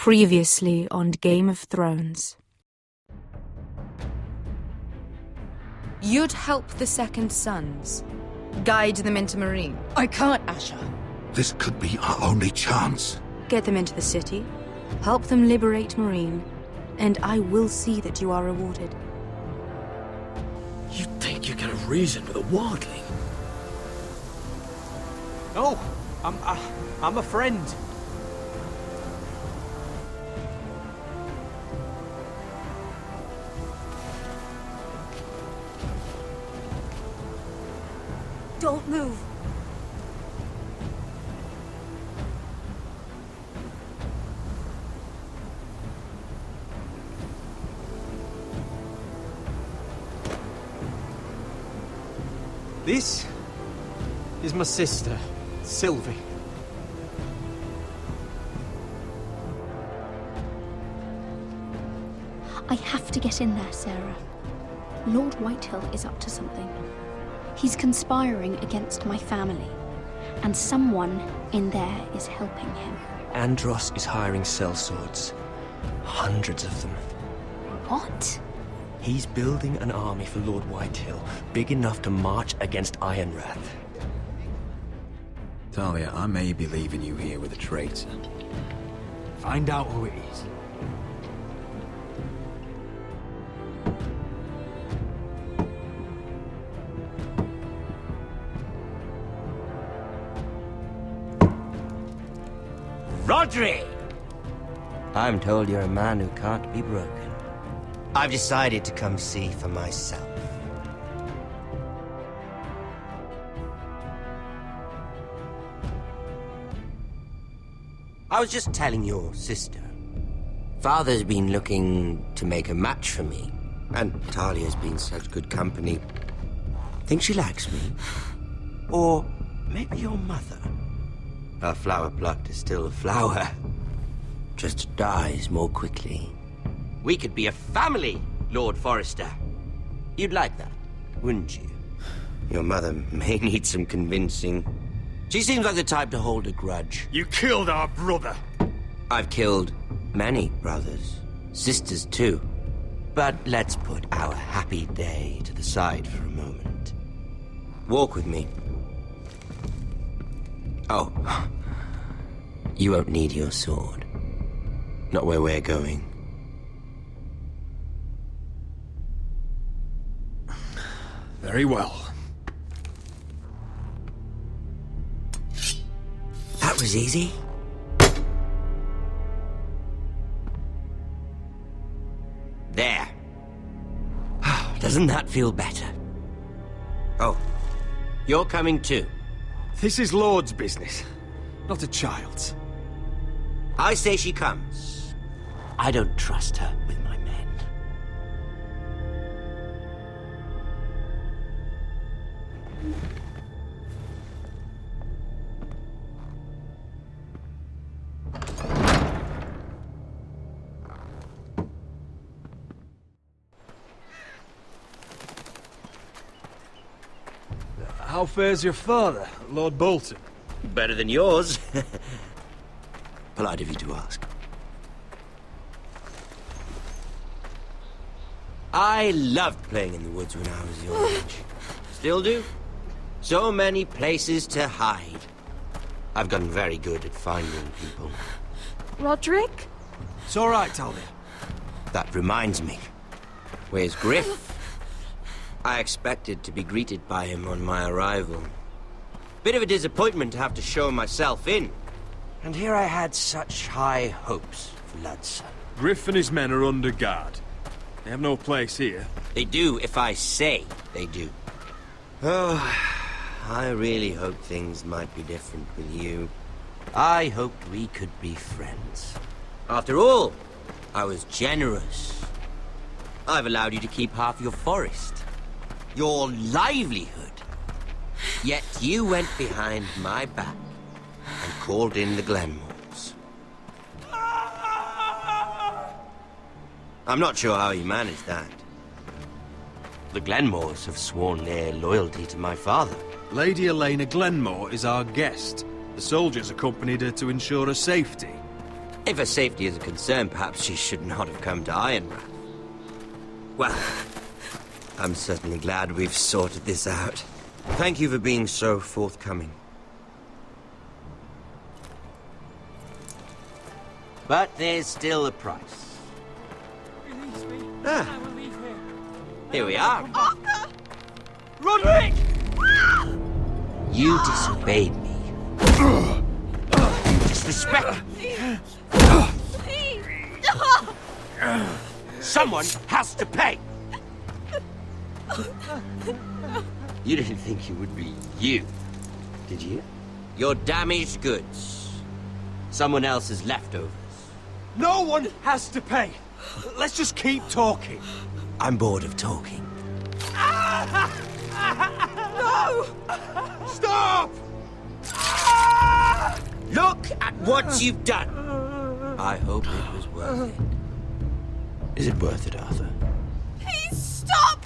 Previously on Game of Thrones. You'd help the Second Sons. Guide them into Marine. I can't, Asha. This could be our only chance. Get them into the city, help them liberate Marine, and I will see that you are rewarded. You think you can reason with a wardling? No, I'm a friend. Don't move. This is my sister, Sylvie. I have to get in there, Sarah. Lord Whitehill is up to something. He's conspiring against my family, and someone in there is helping him. Andros is hiring sellswords. Hundreds of them. What? He's building an army for Lord Whitehill, big enough to march against Ironrath. Talia, I may be leaving you here with a traitor. Find out who it is. Rodri! I'm told you're a man who can't be broken. I've decided to come see for myself. I was just telling your sister. Father's been looking to make a match for me, and Talia's been such good company. Think she likes me? Or maybe your mother? A flower plucked is still a flower. Just dies more quickly. We could be a family, Lord Forrester. You'd like that, wouldn't you? Your mother may need some convincing. She seems like the type to hold a grudge. You killed our brother! I've killed many brothers, sisters too. But let's put our happy day to the side for a moment. Walk with me. Oh, you won't need your sword. Not where we're going. Very well. That was easy. There. Doesn't that feel better? Oh, you're coming too. This is Lord's business, not a child's. I say she comes. I don't trust her with my men. How fares your father, Lord Bolton? Better than yours. Polite of you to ask. I loved playing in the woods when I was your age. Still do. So many places to hide. I've gotten very good at finding people. Roderick? It's all right, Talia. That reminds me. Where's Griff? I expected to be greeted by him on my arrival. Bit of a disappointment to have to show myself in. And here I had such high hopes for Ludson. Griff and his men are under guard. They have no place here. They do if I say they do. Oh, I really hoped things might be different with you. I hoped we could be friends. After all, I was generous. I've allowed you to keep half your forest. Your livelihood. Yet you went behind my back and called in the Glenmores. I'm not sure how you managed that. The Glenmores have sworn their loyalty to my father. Lady Elena Glenmore is our guest. The soldiers accompanied her to ensure her safety. If her safety is a concern, perhaps she should not have come to Ironrath. Well, I'm certainly glad we've sorted this out. Thank you for being so forthcoming. But there's still a price. Release me. Ah. I will leave here. Here we are. Arthur! Roderick! You disobeyed me. Disrespect. Please! Someone has to pay. You didn't think it would be you, did you? Your damaged goods. Someone else's leftovers. No one has to pay. Let's just keep talking. I'm bored of talking. No! Stop! Look at what you've done. I hope it was worth it. Is it worth it, Arthur? Please stop!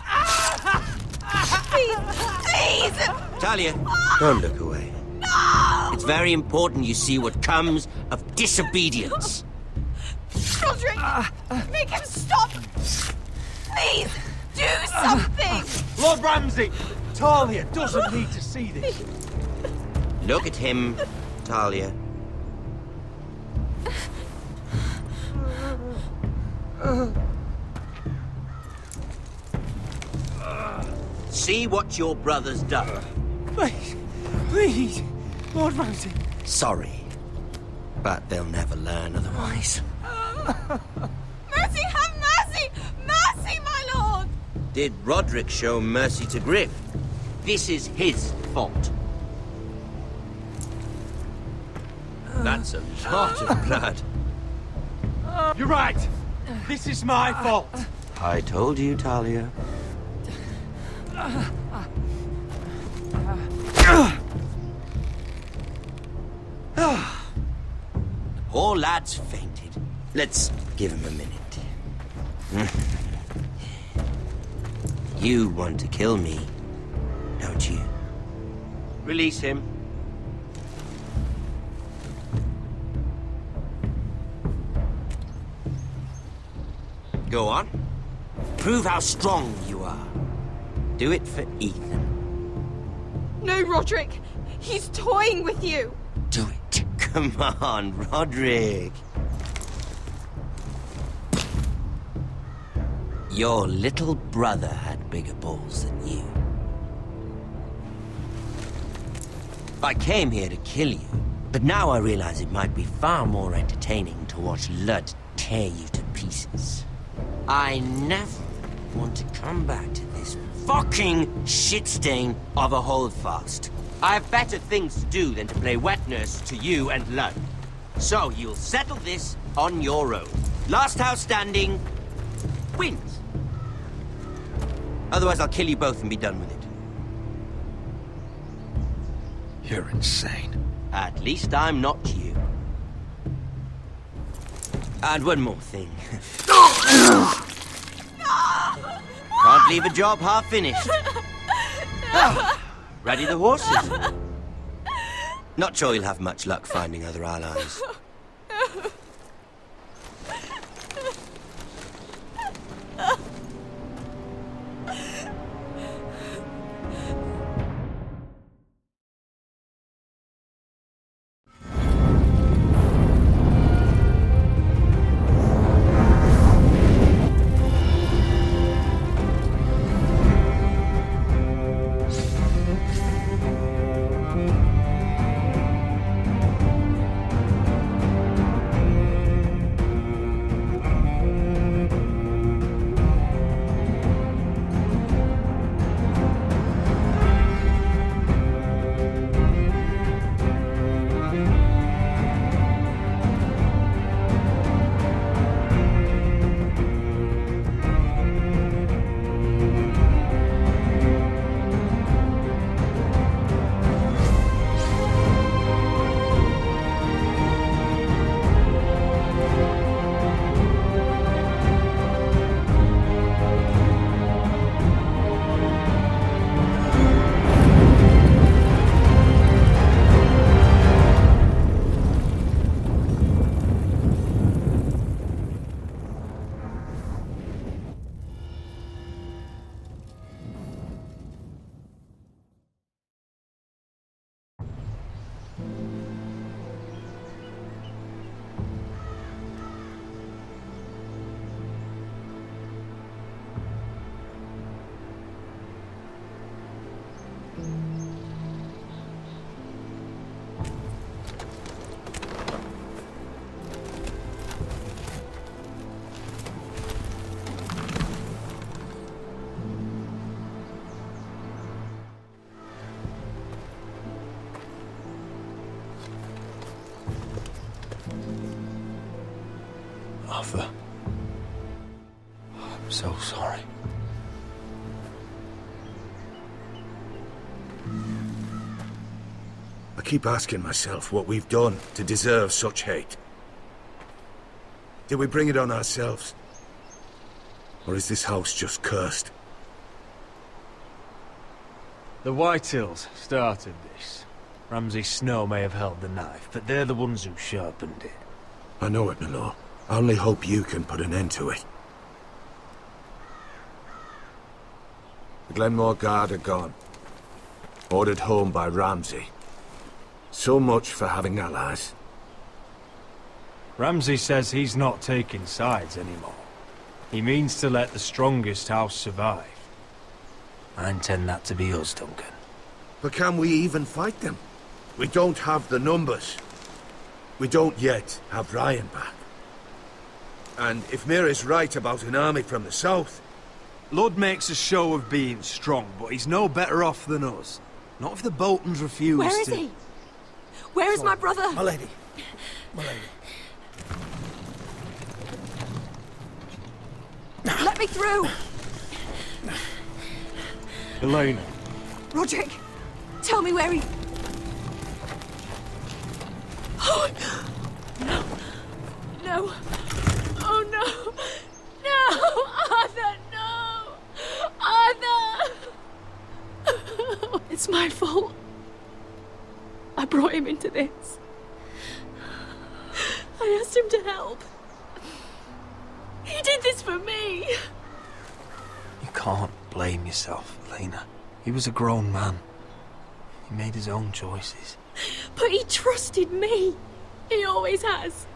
Please! Please! Talia, don't look away. No! It's very important you see what comes of disobedience. Roderick! Make him stop! Please! Do something! Lord Ramsay! Talia doesn't need to see this. Look at him, Talia. See what your brother's done. Please, please, Lord Ramsay. Sorry, but they'll never learn otherwise. Mercy, have mercy! Mercy, my lord! Did Roderick show mercy to Griff? This is his fault. That's a lot of blood. You're right. This is my fault. I told you, Talia. The poor lad's fainted. Let's give him a minute. You want to kill me, don't you? Release him. Go on. Prove how strong you are. Do it for Ethan. No, Roderick! He's toying with you! Do it. Come on, Roderick. Your little brother had bigger balls than you. I came here to kill you, but now I realize it might be far more entertaining to watch Lud tear you to pieces. I never want to come back to this fucking shit stain of a holdfast. I have better things to do than to play wet nurse to you and Lud. So you'll settle this on your own. Last house standing wins. Otherwise I'll kill you both and be done with it. You're insane. At least I'm not you. And one more thing. Can't leave a job half finished. Ready the horses? Not sure you'll have much luck finding other allies. suffer. I'm so sorry. I keep asking myself what we've done to deserve such hate. Did we bring it on ourselves? Or is this house just cursed? The Whitehills started this. Ramsay Snow may have held the knife, but they're the ones who sharpened it. I know it, my lord. I only hope you can put an end to it. The Glenmore Guard are gone. Ordered home by Ramsay. So much for having allies. Ramsay says he's not taking sides anymore. He means to let the strongest house survive. I intend that to be us, Duncan. But can we even fight them? We don't have the numbers. We don't yet have Ryan back. And if Mira's right about an army from the south... Lud makes a show of being strong, but he's no better off than us. Not if the Boltons refuse to... Where is he? Where is my brother? My lady. My lady. Let me through! Elena. Roderick, tell me where he... Oh, no. No. Oh, no. No! Arthur, no! Arthur! It's my fault. I brought him into this. I asked him to help. He did this for me. You can't blame yourself, Elena. He was a grown man. He made his own choices. But he trusted me. He always has.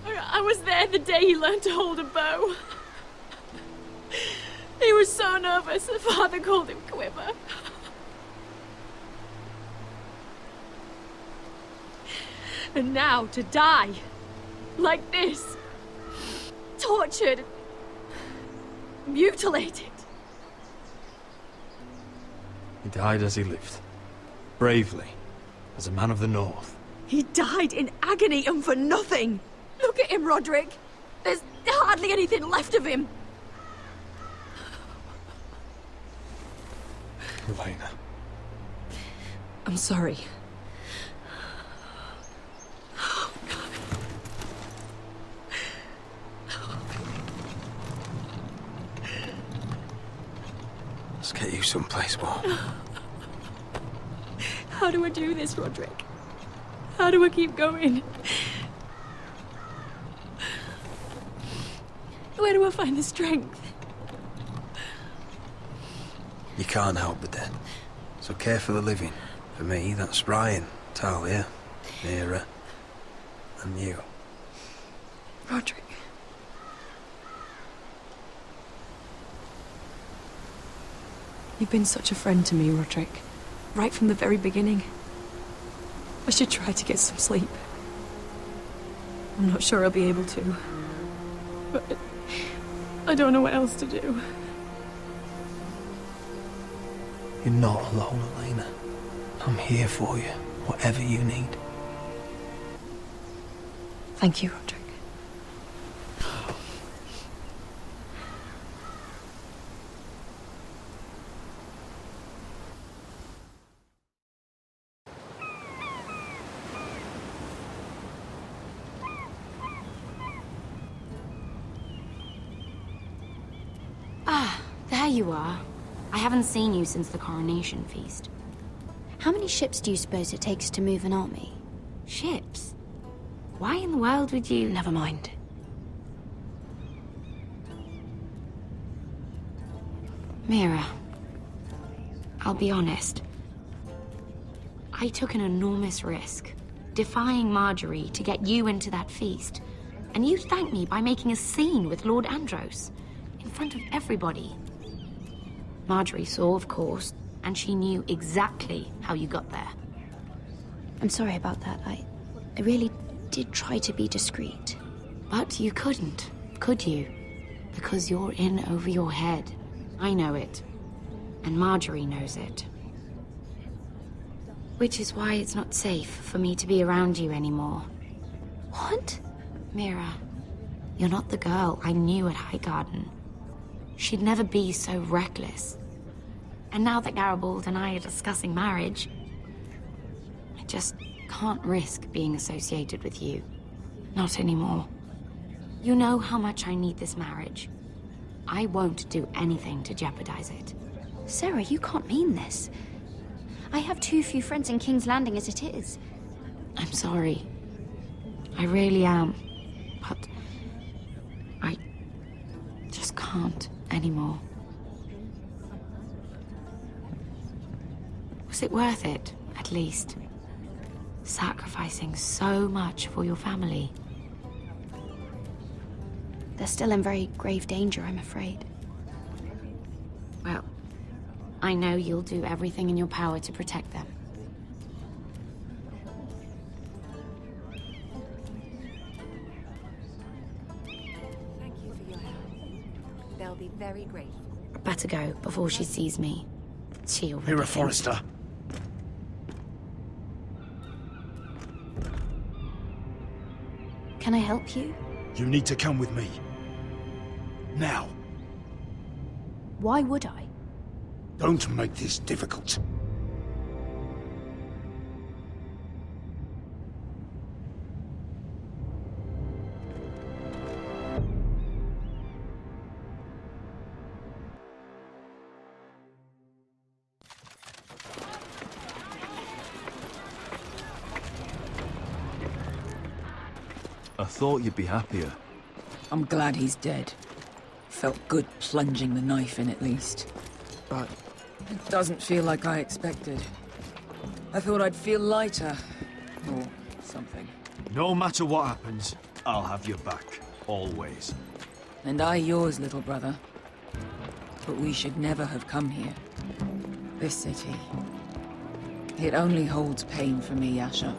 I was there the day he learned to hold a bow. He was so nervous that Father called him Quiver. And now to die. Like this. Tortured. Mutilated. He died as he lived. Bravely. As a man of the North. He died in agony and for nothing. Look at him, Roderick. There's hardly anything left of him. Elena. I'm sorry. Let's get you someplace warm. How do I do this, Roderick? How do I keep going? Where do I find the strength? You can't help the dead. So care for the living. For me, that's Ryan, Talia, Mira, and you. Roderick. You've been such a friend to me, Roderick. Right from the very beginning. I should try to get some sleep. I'm not sure I'll be able to. But I don't know what else to do. You're not alone, Elena. I'm here for you, whatever you need. Thank you, Roderick. There you are. I haven't seen you since the coronation feast. How many ships do you suppose it takes to move an army? Ships? Why in the world would you... Never mind. Mira, I'll be honest. I took an enormous risk, defying Marjorie to get you into that feast. And you thanked me by making a scene with Lord Andros, in front of everybody. Marjorie saw, of course, and she knew exactly how you got there. I'm sorry about that. I really did try to be discreet. But you couldn't, could you? Because you're in over your head. I know it. And Marjorie knows it. Which is why it's not safe for me to be around you anymore. What? Mira, you're not the girl I knew at Highgarden. She'd never be so reckless. And now that Garibald and I are discussing marriage, I just can't risk being associated with you. Not anymore. You know how much I need this marriage. I won't do anything to jeopardize it. Sarah, you can't mean this. I have too few friends in King's Landing as it is. I'm sorry. I really am. But I just can't anymore. Was it worth it, at least? Sacrificing so much for your family. They're still in very grave danger, I'm afraid. Well, I know you'll do everything in your power to protect them. Thank you for your help. They'll be very grateful. Better go before she sees me. She already Mira thinks- Forrester. Can I help you? You need to come with me. Now. Why would I? Don't make this difficult. I thought you'd be happier. I'm glad he's dead. Felt good plunging the knife in at least. But it doesn't feel like I expected. I thought I'd feel lighter. Or something. No matter what happens, I'll have your back. Always. And I yours, little brother. But we should never have come here. This city. It only holds pain for me, Asher.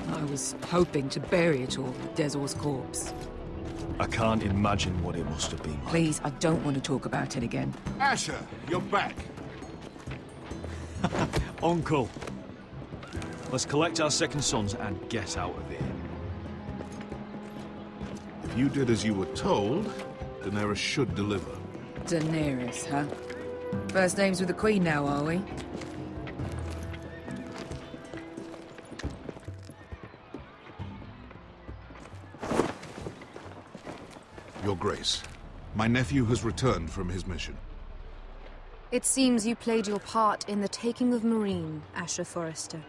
I was hoping to bury it all with Dezor's corpse. I can't imagine what it must have been like. Please, I don't want to talk about it again. Asher, you're back. Uncle. Let's collect our second sons and get out of here. If you did as you were told, Daenerys should deliver. Daenerys, huh? First names with the Queen now, are we? Your Grace, my nephew has returned from his mission. It seems you played your part in the taking of Marine, Asher Forrester.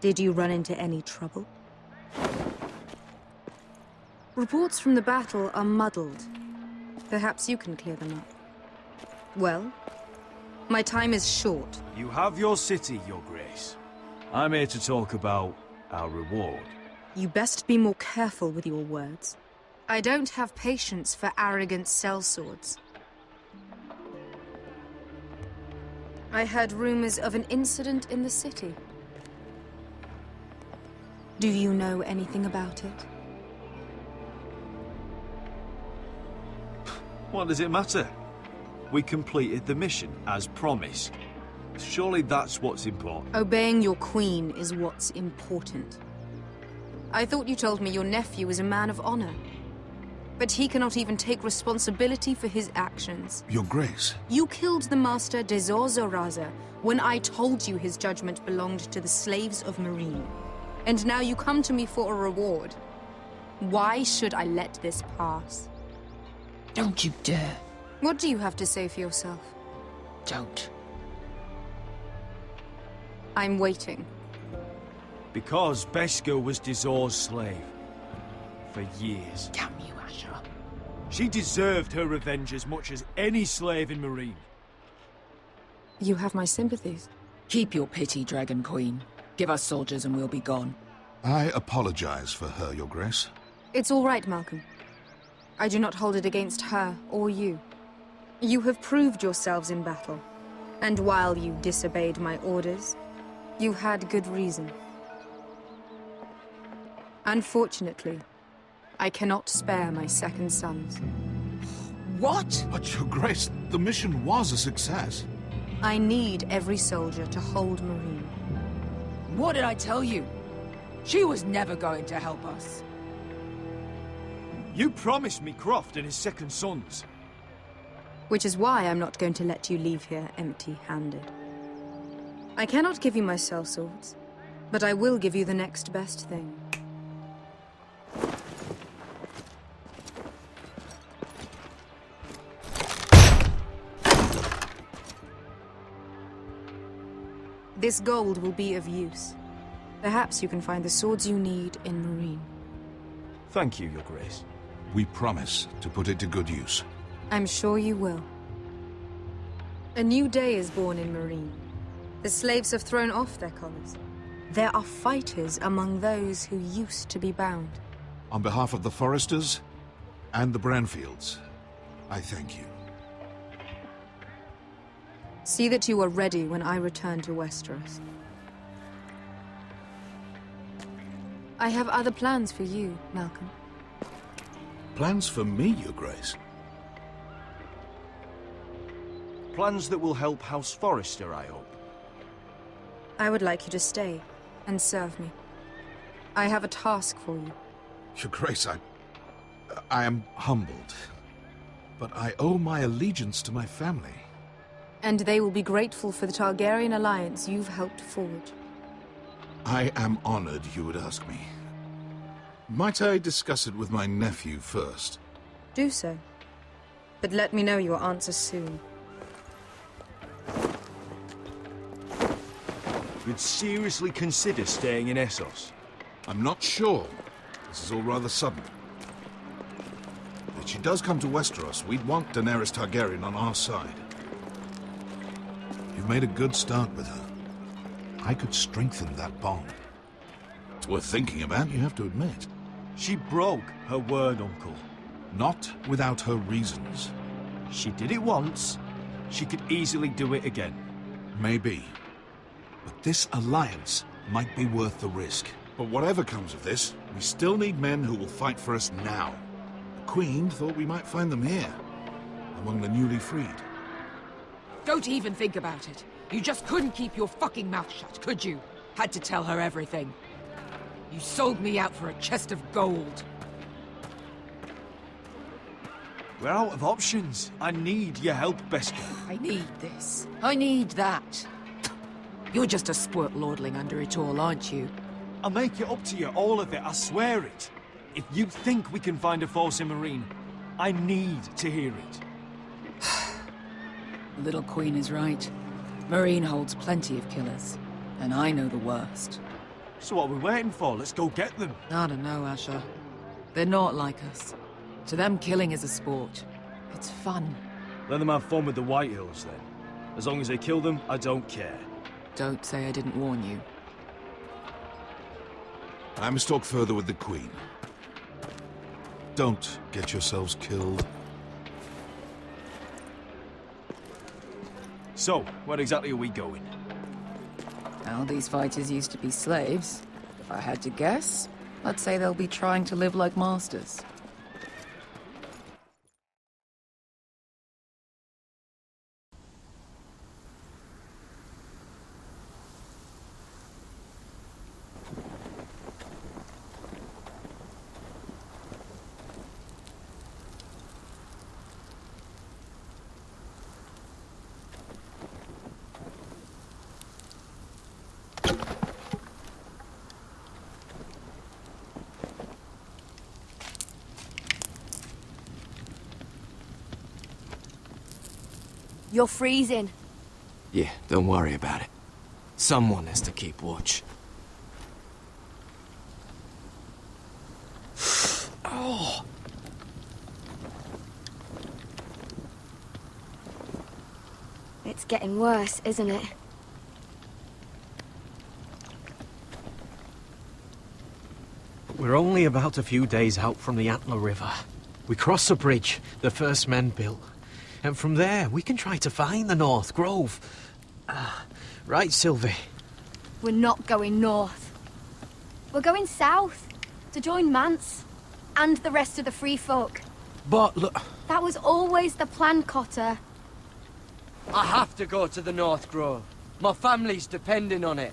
Did you run into any trouble? Reports from the battle are muddled. Perhaps you can clear them up. Well, my time is short. You have your city, Your Grace. I'm here to talk about our reward. You best be more careful with your words. I don't have patience for arrogant sellswords. I heard rumors of an incident in the city. Do you know anything about it? What does it matter? We completed the mission, as promised. Surely that's what's important. Obeying your queen is what's important. I thought you told me your nephew was a man of honor. But he cannot even take responsibility for his actions. Your Grace. You killed the master Dezor Zoraza when I told you his judgment belonged to the slaves of Marine. And now you come to me for a reward. Why should I let this pass? Don't you dare. What do you have to say for yourself? Don't. I'm waiting. Because Beskha was Dezor's slave. For years. Damn you, Asher. She deserved her revenge as much as any slave in Marine. You have my sympathies. Keep your pity, Dragon Queen. Give us soldiers and we'll be gone. I apologize for her, Your Grace. It's all right, Malcolm. I do not hold it against her or you. You have proved yourselves in battle. And while you disobeyed my orders, you had good reason. Unfortunately, I cannot spare my second sons. What? But, Your Grace, the mission was a success. I need every soldier to hold Marine. What did I tell you? She was never going to help us. You promised me Croft and his second sons. Which is why I'm not going to let you leave here empty-handed. I cannot give you my sellswords, but I will give you the next best thing. This gold will be of use. Perhaps you can find the swords you need in Marine. Thank you, Your Grace. We promise to put it to good use. I'm sure you will. A new day is born in Marine. The slaves have thrown off their collars. There are fighters among those who used to be bound. On behalf of the Foresters and the Branfields, I thank you. See that you are ready when I return to Westeros. I have other plans for you, Malcolm. Plans for me, Your Grace? Plans that will help House Forrester, I hope. I would like you to stay and serve me. I have a task for you. Your Grace, I am humbled, but I owe my allegiance to my family. And they will be grateful for the Targaryen alliance you've helped forge. I am honored you would ask me. Might I discuss it with my nephew first? Do so. But let me know your answer soon. You'd seriously consider staying in Essos? I'm not sure. This is all rather sudden. If she does come to Westeros, we'd want Daenerys Targaryen on our side. You've made a good start with her. I could strengthen that bond. It's worth thinking about, you have to admit. She broke her word, Uncle. Not without her reasons. She did it once. She could easily do it again. Maybe. But this alliance might be worth the risk. But whatever comes of this, we still need men who will fight for us now. The Queen thought we might find them here, among the newly freed. Don't even think about it. You just couldn't keep your fucking mouth shut, could you? Had to tell her everything. You sold me out for a chest of gold. We're out of options. I need your help, Beskar. I need this. I need that. You're just a spoilt lordling under it all, aren't you? I'll make it up to you, all of it, I swear it. If you think we can find a force in Marine, I need to hear it. The little queen is right. Marine holds plenty of killers, and I know the worst. So what are we waiting for? Let's go get them. I don't know, Asher. They're not like us. To them, killing is a sport. It's fun. Let them have fun with the Whitehills, then. As long as they kill them, I don't care. Don't say I didn't warn you. I must talk further with the Queen. Don't get yourselves killed. So, where exactly are we going? Well, these fighters used to be slaves. If I had to guess, I'd say they'll be trying to live like masters. You're freezing. Yeah, don't worry about it. Someone has to keep watch. Oh. It's getting worse, isn't it? We're only about a few days out from the Antler River. We cross a bridge the first men built. And from there, we can try to find the North Grove. Right, Sylvie? We're not going north. We're going south, to join Mance, and the rest of the Free Folk. But look... That was always the plan, Cotter. I have to go to the North Grove. My family's depending on it.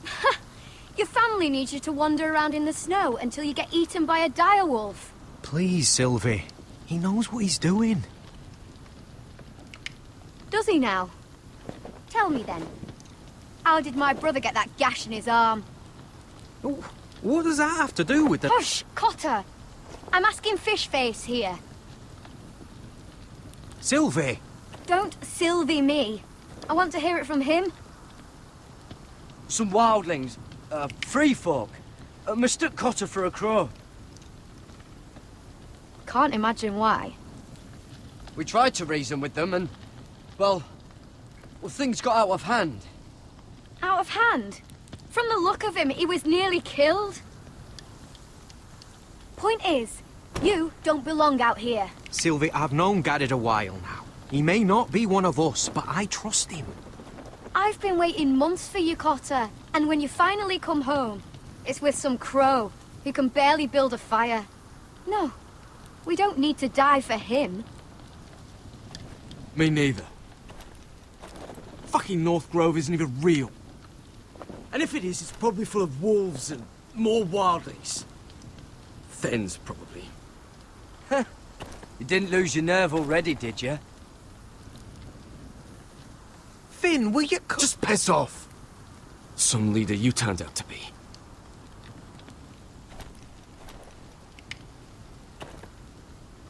Your family needs you to wander around in the snow until you get eaten by a direwolf. Please, Sylvie. He knows what he's doing. Does he now? Tell me then. How did my brother get that gash in his arm? What does that have to do with the... Hush, Cotter! I'm asking Fishface here. Sylvie! Don't Sylvie me. I want to hear it from him. Some wildlings, free folk, mistook Cotter for a crow. Can't imagine why. We tried to reason with them and, well, things got out of hand. Out of hand? From the look of him, he was nearly killed. Point is, you don't belong out here. Sylvie, I've known Garrett a while now. He may not be one of us, but I trust him. I've been waiting months for you, Cotter. And when you finally come home, it's with some crow who can barely build a fire. No, we don't need to die for him. Me neither. Fucking North Grove isn't even real. And if it is, it's probably full of wolves and more wildlings. Thens, probably. You didn't lose your nerve already, did you? Finn, will you... Just piss off! Some leader you turned out to be.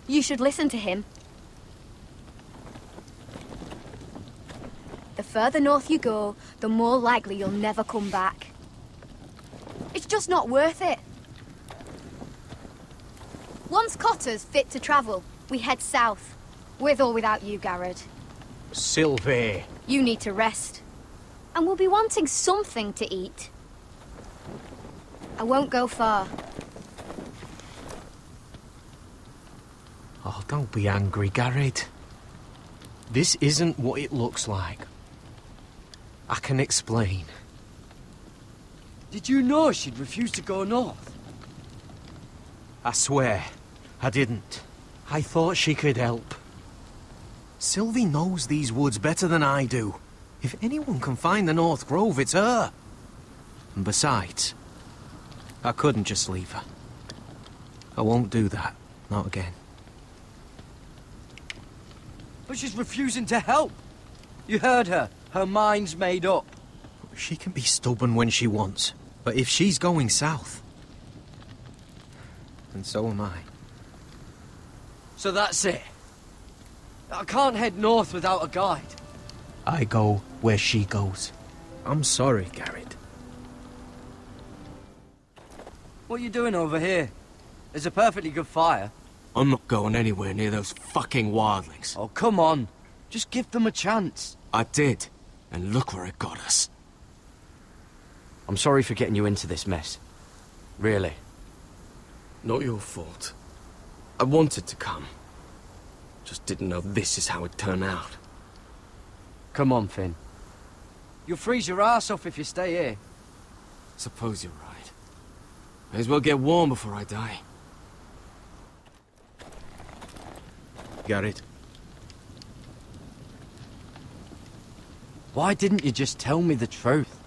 You should listen to him. The further north you go, the more likely you'll never come back. It's just not worth it. Once Cotter's fit to travel, we head south. With or without you, Garrett. Sylvie. You need to rest. And we'll be wanting something to eat. I won't go far. Oh, don't be angry, Garrett. This isn't what it looks like. I can explain. Did you know she'd refuse to go north? I swear, I didn't. I thought she could help. Sylvie knows these woods better than I do. If anyone can find the North Grove, it's her. And besides, I couldn't just leave her. I won't do that. Not again. But she's refusing to help. You heard her. Her mind's made up. She can be stubborn when she wants. But if she's going south, then so am I. So that's it. I can't head north without a guide. I go where she goes. I'm sorry, Garrett. What are you doing over here? There's a perfectly good fire. I'm not going anywhere near those fucking wildlings. Oh, come on. Just give them a chance. I did, and look where it got us. I'm sorry for getting you into this mess. Really. Not your fault. I wanted to come. Just didn't know this is how it'd turn out. Come on, Finn. You'll freeze your ass off if you stay here. Suppose you're right. May as well get warm before I die. Garrett. Why didn't you just tell me the truth?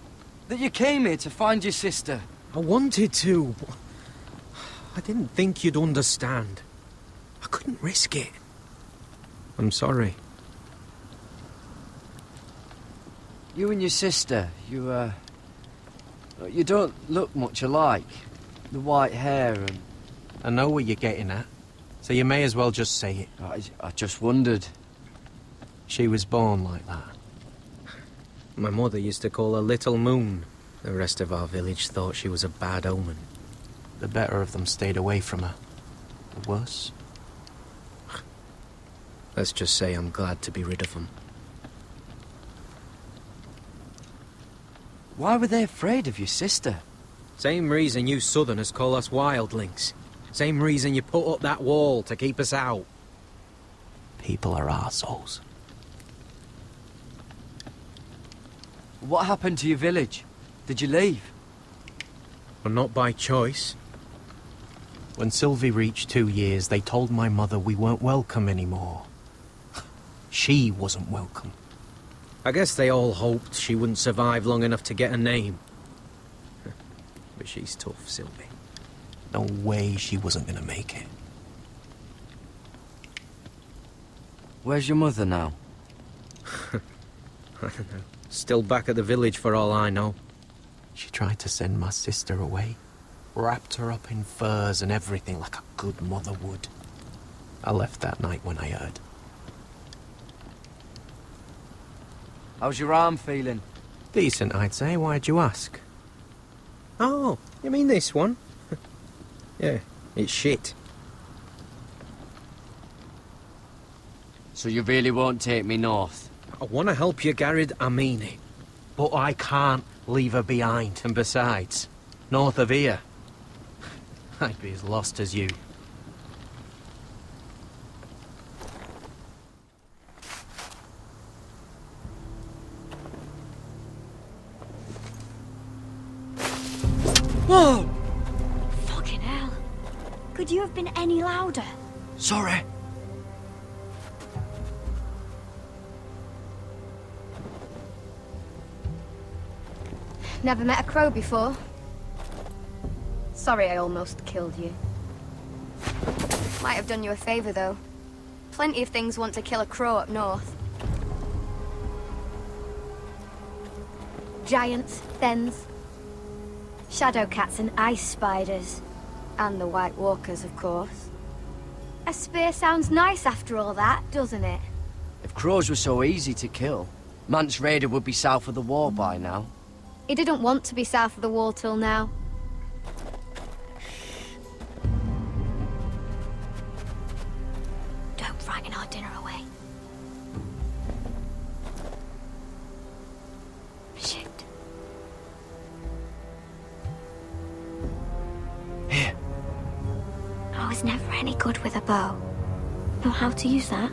That you came here to find your sister? I wanted to. I didn't think you'd understand. I couldn't risk it. I'm sorry. You and your sister, you don't look much alike. The white hair and... I know what you're getting at, so you may as well just say it. I just wondered. She was born like that. My mother used to call her Little Moon. The rest of our village thought she was a bad omen. The better of them stayed away from her. The worse? Let's just say I'm glad to be rid of them. Why were they afraid of your sister? Same reason you Southerners call us wildlings. Same reason you put up that wall to keep us out. People are arseholes. What happened to your village? Did you leave? Well, not by choice. When Sylvie reached 2 years, they told my mother we weren't welcome anymore. She wasn't welcome. I guess they all hoped she wouldn't survive long enough to get a name. But she's tough, Sylvie. No way she wasn't gonna make it. Where's your mother now? I don't know. Still back at the village for all I know. She tried to send my sister away. Wrapped her up in furs and everything like a good mother would. I left that night when I heard. How's your arm feeling? Decent, I'd say. Why'd you ask? Oh, you mean this one? Yeah, it's shit. So you really won't take me north? I want to help you, Garrett, I mean it. But I can't leave her behind. And besides, north of here, I'd be as lost as you. Whoa! Fucking hell. Could you have been any louder? Sorry. Never met a crow before. Sorry I almost killed you. Might have done you a favor, though. Plenty of things want to kill a crow up north. Giants, thens, shadow cats and ice spiders. And the White Walkers, of course. A spear sounds nice after all that, doesn't it? If crows were so easy to kill, Mance Raider would be south of the wall by now. He didn't want to be south of the wall till now. Don't frighten our dinner away. Shit. Here. I was never any good with a bow. Know how to use that?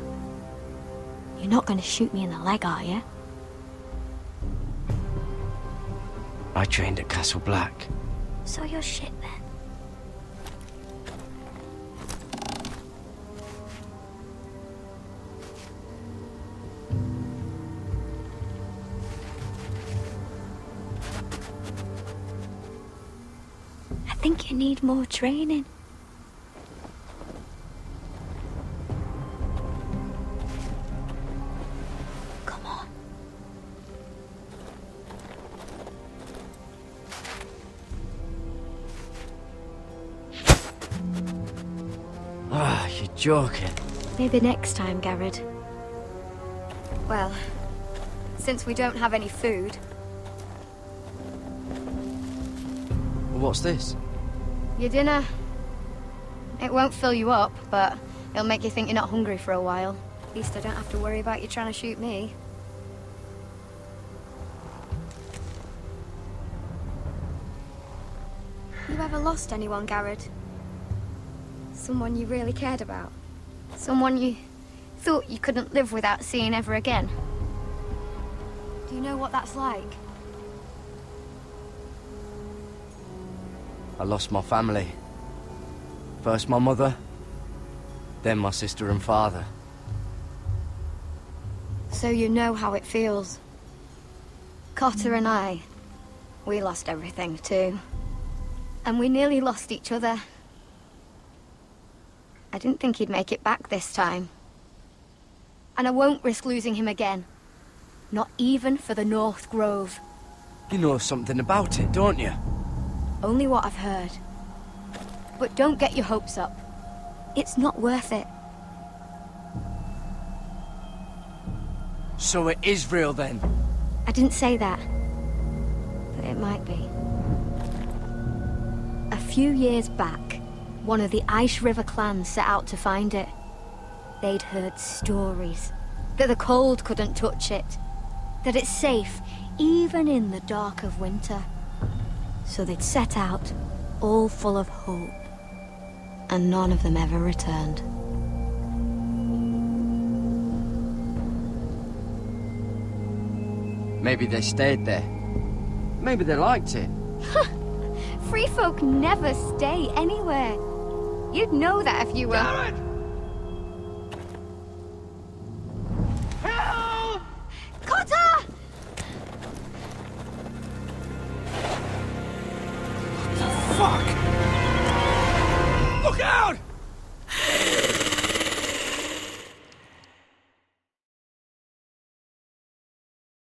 You're not going to shoot me in the leg, are you? I trained at Castle Black. So you're shit then. I think you need more training. Come on. Ah, you're joking. Maybe next time, Garrett. Well, since we don't have any food, What's this? your dinner. It won't fill you up, but it'll make you think you're not hungry for a while. At least I don't have to worry about you trying to shoot me. You ever lost anyone, Garrett? Someone you really cared about? Someone you thought you couldn't live without seeing ever again? Do you know what that's like? I lost my family. First my mother, then my sister and father. So you know how it feels. Cotter and I, we lost everything too. And we nearly lost each other. I didn't think he'd make it back this time. And I won't risk losing him again. Not even for the North Grove. You know something about it, don't you? Only what I've heard. But don't get your hopes up. It's not worth it. So it is real then? I didn't say that. But it might be. A few years back, one of the Ice River clans set out to find it. They'd heard stories. That the cold couldn't touch it. That it's safe, even in the dark of winter. So they'd set out, all full of hope. And none of them ever returned. Maybe they stayed there. Maybe they liked it. Free folk never stay anywhere. You'd know that if you were... Garrett!